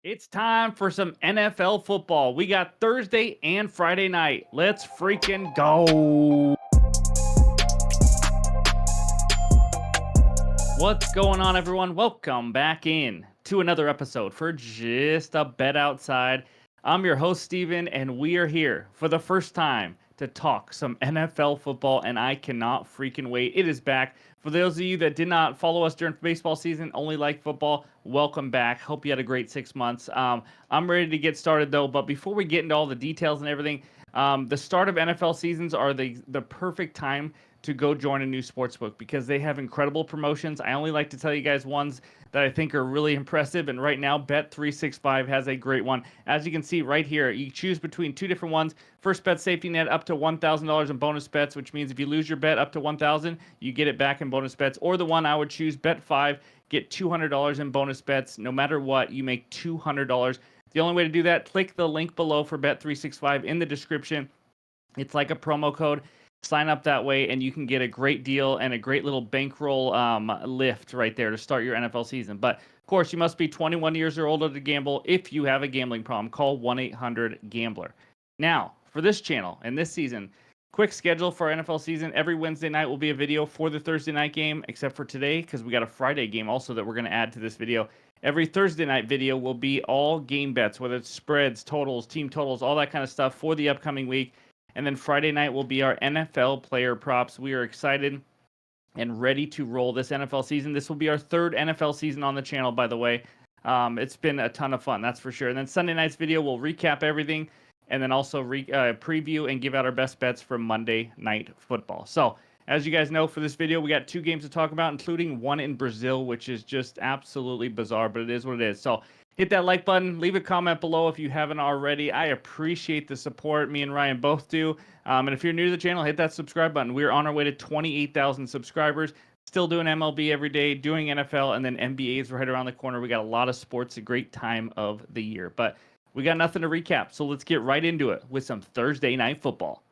It's time for some NFL football. We got Thursday and Friday night. Let's freaking go. What's going on, everyone? Welcome back in to another episode for Just a Bet Outside. I'm your host, Steven, and we are here for the first time to talk some NFL football, and I cannot freaking wait. It is back. For those of you that did not follow us during baseball season, only like football, welcome back. Hope you had a great 6 months. I'm ready to get started, though, but before we get into all the details and everything, the start of NFL seasons are the perfect time to go join a new sportsbook because they have incredible promotions. I only like to tell you guys ones that I think are really impressive, and right now Bet365 has a great one. As you can see right here, you choose between two different ones. First bet safety net up to $1,000 in bonus bets, which means if you lose your bet up to $1,000, you get it back in bonus bets. Or the one I would choose, Bet5, get $200 in bonus bets. No matter what, you make $200. The only way to do that, click the link below for Bet365 in the description. It's like a promo code. Sign up that way, and you can get a great deal and a great little bankroll lift right there to start your NFL season. But of course, you must be 21 years or older to gamble. If you have a gambling problem, call 1-800-GAMBLER. Now, for this channel and this season, quick schedule for our NFL season. Every Wednesday night will be a video for the Thursday night game, except for today because we got a Friday game also that we're going to add to this video. Every Thursday night video will be all game bets, whether it's spreads, totals, team totals, all that kind of stuff for the upcoming week. And then Friday night will be our NFL player props. We are excited and ready to roll this NFL season. This will be our third NFL season on the channel, by the way. It's been a ton of fun, that's for sure. And then Sunday night's video will recap everything and then also preview and give out our best bets for Monday Night Football. So, as you guys know, for this video, we got two games to talk about, including one in Brazil, which is just absolutely bizarre, but it is what it is. So, hit that like button. Leave a comment below if you haven't already. I appreciate the support. Me and Ryan both do. And if you're new to the channel, hit that subscribe button. We're on our way to 28,000 subscribers. Still doing MLB every day, doing NFL, and then NBA is right around the corner. We got a lot of sports, a great time of the year. But we got nothing to recap, so let's get right into it with some Thursday night football.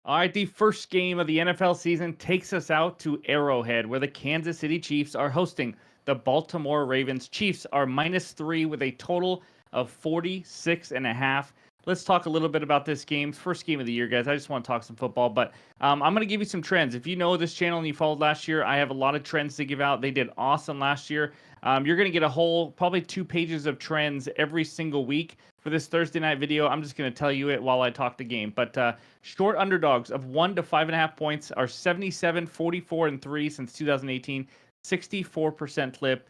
All right, the first game of the NFL season takes us out to Arrowhead, where the Kansas City Chiefs are hosting the Baltimore Ravens. Chiefs are -3 with a total of 46.5. Let's talk a little bit about this game. First game of the year, guys. I just want to talk some football, but I'm going to give you some trends. If you know this channel and you followed last year, I have a lot of trends to give out. They did awesome last year. You're going to get a whole, probably 2 pages of trends every single week. For this Thursday night video, I'm just going to tell you it while I talk the game. But short underdogs of 1 to 5.5 points are 77, 44, and 3 since 2018. 64% clip.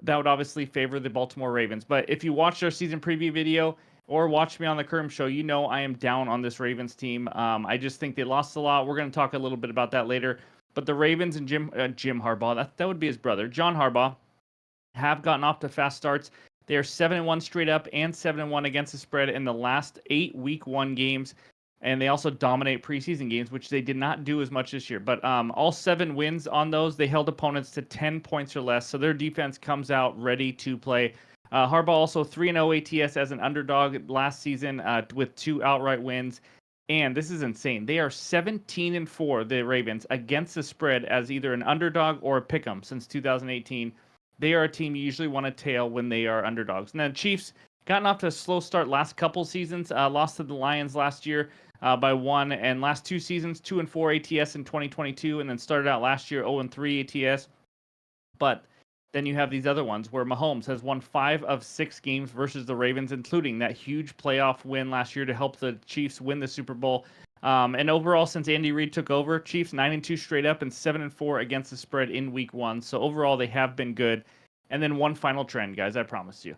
That would obviously favor the Baltimore Ravens. But if you watched our season preview video or watched me on the Kerm Show, you know I am down on this Ravens team. I just think they lost a lot. We're going to talk a little bit about that later. But the Ravens and Jim Harbaugh, that would be his brother, John Harbaugh, have gotten off to fast starts. They are 7-1 straight up and 7-1 against the spread in the last 8 week 1 games. And they also dominate preseason games, which they did not do as much this year. But all 7 wins on those, they held opponents to 10 points or less. So their defense comes out ready to play. Harbaugh also 3-0 ATS as an underdog last season with 2 outright wins. And this is insane. They are 17-4, the Ravens, against the spread as either an underdog or a pick'em since 2018. They are a team you usually want to tail when they are underdogs. And then Chiefs gotten off to a slow start last couple seasons. Lost to the Lions last year by 1, and last 2 seasons 2-4 ATS in 2022, and then started out last year 0-3 ATS. But then you have these other ones where Mahomes has won 5 of 6 games versus the Ravens, including that huge playoff win last year to help the Chiefs win the Super Bowl. And overall, since Andy Reid took over, Chiefs 9-2 straight up and 7-4 against the spread in week 1. So overall, they have been good. And then one final trend, guys, I promised you.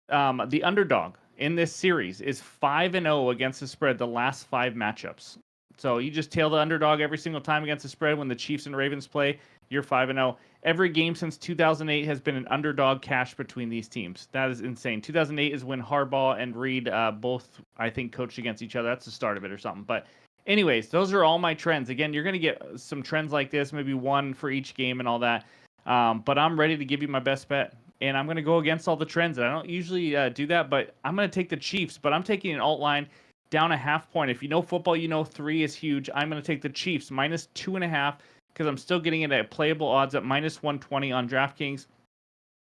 The underdog in this series is 5-0 against the spread the last 5 matchups. So you just tail the underdog every single time against the spread when the Chiefs and Ravens play. You're 5-0. Every game since 2008 has been an underdog cash between these teams. That is insane. 2008 is when Harbaugh and Reid both, I think, coached against each other. That's the start of it or something. But anyways, those are all my trends. Again, you're going to get some trends like this, maybe one for each game and all that. But I'm ready to give you my best bet. And I'm going to go against all the trends. And I don't usually do that, but I'm going to take the Chiefs. But I'm taking an alt line down a half point. If you know football, you know 3 is huge. I'm going to take the Chiefs -2.5 because I'm still getting it at playable odds at -120 on DraftKings.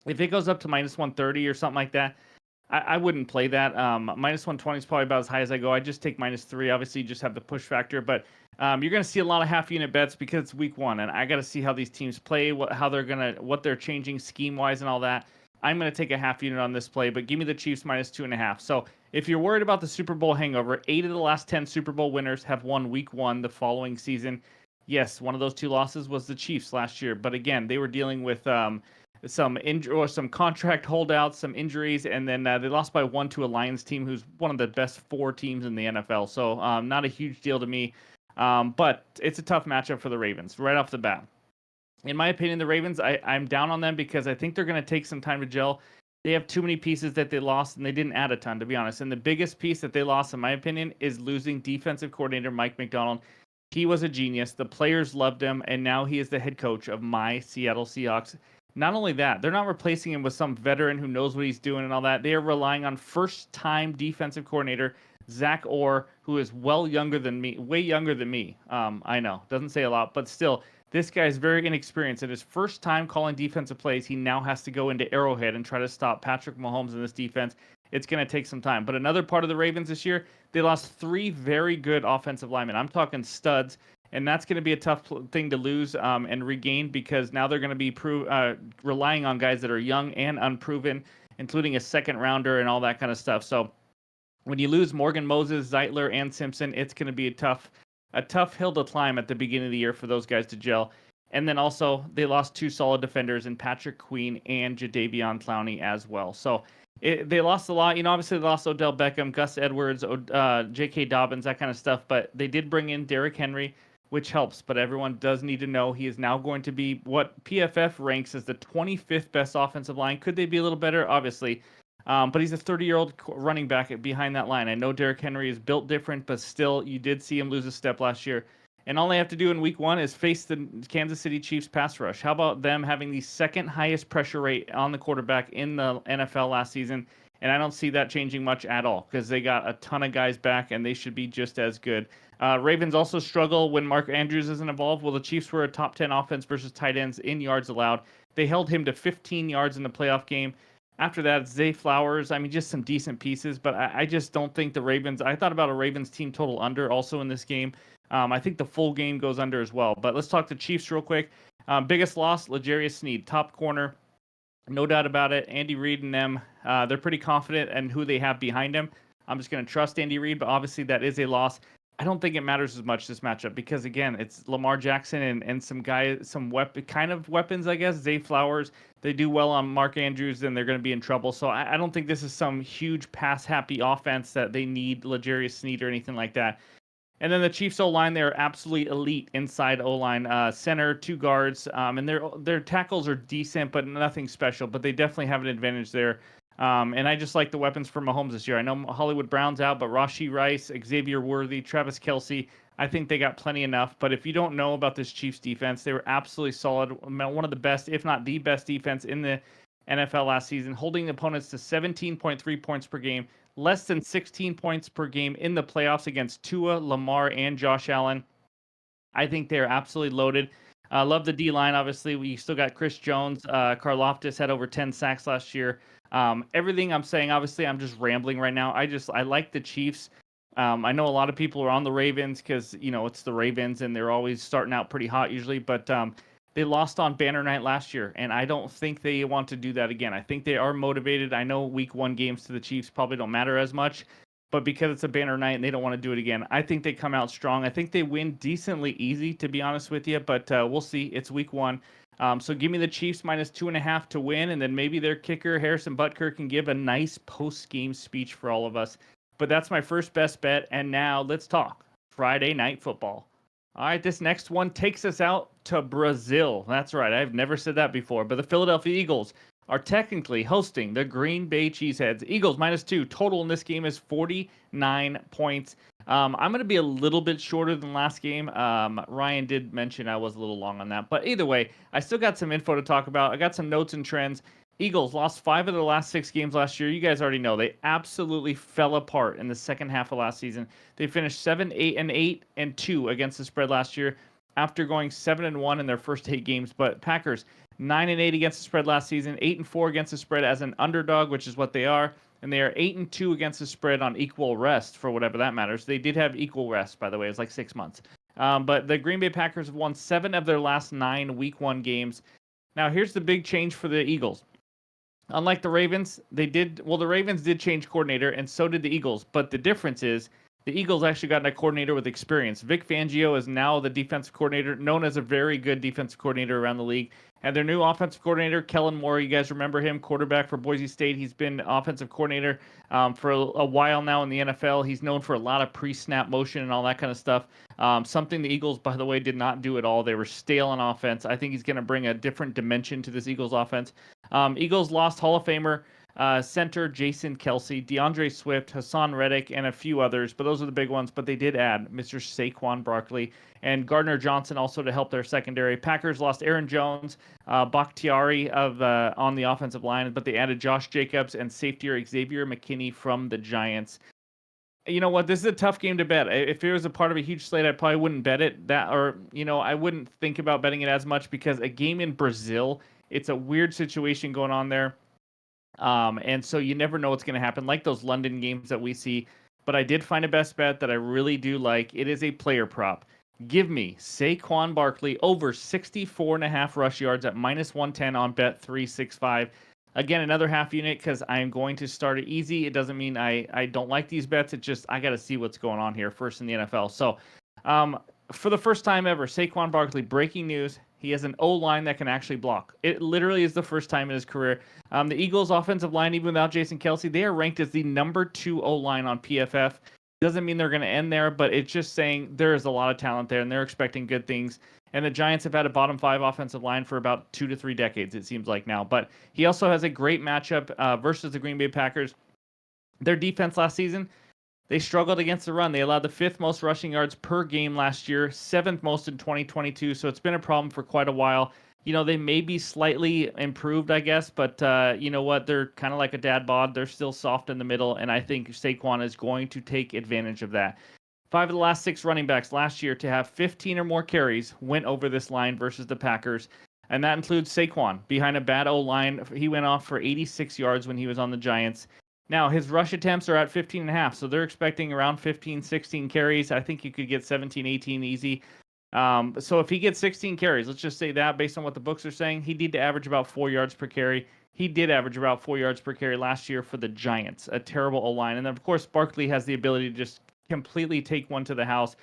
If it goes up to -130 or something like that, I wouldn't play that. Minus 120 is probably about as high as I go. I just take -3. Obviously, you just have the push factor, but you're going to see a lot of half unit bets because it's week one, and I got to see how these teams play, what they're changing scheme wise, and all that. I'm going to take a half unit on this play, but give me the Chiefs -2.5. So if you're worried about the Super Bowl hangover, 8 of the last 10 Super Bowl winners have won week one the following season. Yes, one of those two losses was the Chiefs last year, but again, they were dealing with some contract holdouts, some injuries, and then they lost by 1 to a Lions team who's one of the best 4 teams in the NFL. So not a huge deal to me, but it's a tough matchup for the Ravens right off the bat. In my opinion, the Ravens, I'm down on them because I think they're going to take some time to gel. They have too many pieces that they lost, and they didn't add a ton, to be honest. And the biggest piece that they lost, in my opinion, is losing defensive coordinator Mike McDonald. He was a genius. The players loved him, and now he is the head coach of my Seattle Seahawks. Not only that, they're not replacing him with some veteran who knows what he's doing and all that. They are relying on first-time defensive coordinator Zach Orr, who is well younger than me, way younger than me. I know, doesn't say a lot, but still, this guy is very inexperienced. In his first time calling defensive plays, he now has to go into Arrowhead and try to stop Patrick Mahomes in this defense. It's going to take some time. But another part of the Ravens this year, they lost 3 very good offensive linemen. I'm talking studs. And that's going to be a tough thing to lose and regain because now they're going to be relying on guys that are young and unproven, including a second rounder and all that kind of stuff. So when you lose Morgan Moses, Zeitler, and Simpson, it's going to be a tough hill to climb at the beginning of the year for those guys to gel. And then also they lost 2 solid defenders in Patrick Queen and Jadeveon Clowney as well. So they lost a lot. Obviously they lost Odell Beckham, Gus Edwards, J.K. Dobbins, that kind of stuff. But they did bring in Derrick Henry, which helps, but everyone does need to know he is now going to be what PFF ranks as the 25th best offensive line. Could they be a little better? Obviously. But he's a 30-year-old running back behind that line. I know Derrick Henry is built different, but still, you did see him lose a step last year. And all they have to do in week one is face the Kansas City Chiefs pass rush. How about them having the second highest pressure rate on the quarterback in the NFL last season? And I don't see that changing much at all because they got a ton of guys back and they should be just as good. Ravens also struggle when Mark Andrews isn't involved. Well, the Chiefs were a top 10 offense versus tight ends in yards allowed. They held him to 15 yards in the playoff game. After that, it's Zay Flowers. I mean, just some decent pieces, but I just don't think the Ravens. I thought about a Ravens team total under also in this game. I think the full game goes under as well. But let's talk the Chiefs real quick. Biggest loss, L'Jarius Sneed, top corner. No doubt about it. Andy Reid and them, they're pretty confident in who they have behind him. I'm just going to trust Andy Reid, but obviously that is a loss. I don't think it matters as much this matchup because again, it's Lamar Jackson and some weapons, I guess. Zay Flowers, they do well on Mark Andrews, then they're going to be in trouble. So I don't think this is some huge pass happy offense that they need L'Jarius Sneed or anything like that. And then the Chiefs O-line, they're absolutely elite inside O-line, center, 2 guards, and their tackles are decent, but nothing special. But they definitely have an advantage there. And I just like the weapons for Mahomes this year. I know Hollywood Brown's out, but Rashee Rice, Xavier Worthy, Travis Kelce, I think they got plenty enough. But if you don't know about this Chiefs defense, they were absolutely solid. One of the best, if not the best defense in the NFL last season, holding opponents to 17.3 points per game, less than 16 points per game in the playoffs against Tua, Lamar, and Josh Allen. I think they're absolutely loaded. Love the D-line, obviously. We still got Chris Jones. Karlaftis had over 10 sacks last year. Everything I'm saying, obviously, I'm just rambling right now. I like the Chiefs. I know a lot of people are on the Ravens because, it's the Ravens and they're always starting out pretty hot usually. But they lost on Banner Night last year, and I don't think they want to do that again. I think they are motivated. I know week one games to the Chiefs probably don't matter as much, but because it's a Banner Night and they don't want to do it again, I think they come out strong. I think they win decently easy, to be honest with you, but we'll see. It's week one. So give me the Chiefs -2.5 to win, and then maybe their kicker, Harrison Butker, can give a nice post-game speech for all of us. But that's my first best bet, and now let's talk Friday Night Football. All right, this next one takes us out to Brazil. That's right, I've never said that before, but the Philadelphia Eagles are technically hosting the Green Bay Cheeseheads. Eagles -2. Total in this game is 49 points. I'm going to be a little bit shorter than last game. Ryan did mention I was a little long on that. But either way, I still got some info to talk about. I got some notes and trends. Eagles lost 5 of their last 6 games last year. You guys already know they absolutely fell apart in the second half of last season. They finished 7-8-2 against the spread last year after going 7-1 in their first 8 games. But Packers 9-8 against the spread last season, 8-4 against the spread as an underdog, which is what they are. and they are 8-2 against the spread on equal rest, for whatever that matters. They did have equal rest, by the way. It's like 6 months. But the Green Bay Packers have won 7 of their last 9 Week 1 games. Now, here's the big change for the Eagles. Unlike the Ravens, the Ravens did change coordinator, and so did the Eagles. But the difference is the Eagles actually got a coordinator with experience. Vic Fangio is now the defensive coordinator, known as a very good defensive coordinator around the league. And their new offensive coordinator, Kellen Moore, you guys remember him, quarterback for Boise State. He's been offensive coordinator for a while now in the NFL. He's known for a lot of pre-snap motion and all that kind of stuff. Something the Eagles, by the way, did not do at all. They were stale on offense. I think he's going to bring a different dimension to this Eagles offense. Eagles lost Hall of Famer center Jason KALSHI, DeAndre Swift, Hassan Reddick, and a few others, but those are the big ones. But they did add Mr. Saquon Barkley and Gardner Johnson also to help their secondary. Packers lost Aaron Jones, Bakhtiari on the offensive line, but they added Josh Jacobs and safety Xavier McKinney from the Giants. You know what? This is a tough game to bet. If it was a part of a huge slate, I probably wouldn't bet it. I wouldn't think about betting it as much because a game in Brazil, it's a weird situation going on there. And so you never know what's going to happen, like those London games that we see. But I did find a best bet that I really do like. It is a player prop. Give me Saquon Barkley over 64.5 rush yards at -110 on Bet365. Again, another half unit because I am going to start it easy. It doesn't mean I don't like these bets. It's just I got to see what's going on here first in the NFL. So for the first time ever, Saquon Barkley, breaking news. He has an O-line that can actually block. It literally is the first time in his career. The Eagles' offensive line, even without Jason KALSHI, they are ranked as the number 2 O-line on PFF. Doesn't mean they're going to end there, but it's just saying there is a lot of talent there, and they're expecting good things. And the Giants have had a bottom 5 offensive line for about 2 to 3 decades, it seems like now. But he also has a great matchup versus the Green Bay Packers. Their defense last season, they struggled against the run. They allowed the 5th most rushing yards per game last year, 7th most in 2022. So it's been a problem for quite a while. You know, they may be slightly improved, I guess, but you know what? They're kind of like a dad bod. They're still soft in the middle, and I think Saquon is going to take advantage of that. 5 of the last 6 running backs last year to have 15 or more carries went over this line versus the Packers, and that includes Saquon. Behind a bad O-line, he went off for 86 yards when he was on the Giants. Now, his rush attempts are at 15.5, so they're expecting around 15, 16 carries. I think you could get 17, 18 easy. So if he gets 16 carries, let's just say that based on what the books are saying, he'd need to average about 4 yards per carry. He did average about 4 yards per carry last year for the Giants, a terrible O-line. And then, of course, Barkley has the ability to just completely take one to the house.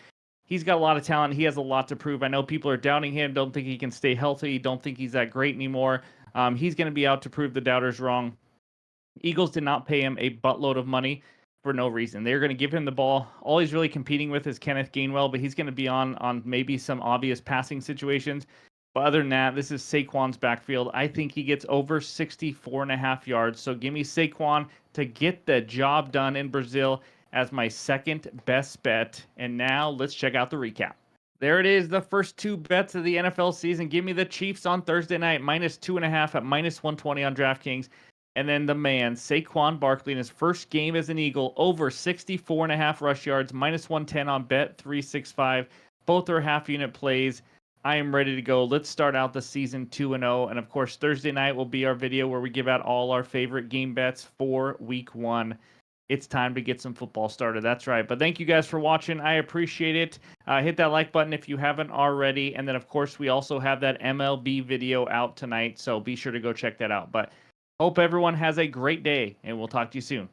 He's got a lot of talent. He has a lot to prove. I know people are doubting him, don't think he can stay healthy, don't think he's that great anymore. He's going to be out to prove the doubters wrong. Eagles did not pay him a buttload of money for no reason. They're going to give him the ball. All he's really competing with is Kenneth Gainwell, but he's going to be on maybe some obvious passing situations. But other than that, this is Saquon's backfield. I think he gets over 64.5 yards. So give me Saquon to get the job done in Brazil as my second best bet. And now let's check out the recap. There it is, the first 2 bets of the NFL season. Give me the Chiefs on Thursday night, -2.5 at -120 on DraftKings. And then the man, Saquon Barkley, in his first game as an Eagle, over 64.5 rush yards, -110 on Bet365. Both are half-unit plays. I am ready to go. Let's start out the season 2-0. And, of course, Thursday night will be our video where we give out all our favorite game bets for Week 1. It's time to get some football started. That's right. But thank you guys for watching. I appreciate it. Hit that like button if you haven't already. And then, of course, we also have that MLB video out tonight. So be sure to go check that out. But hope everyone has a great day, and we'll talk to you soon.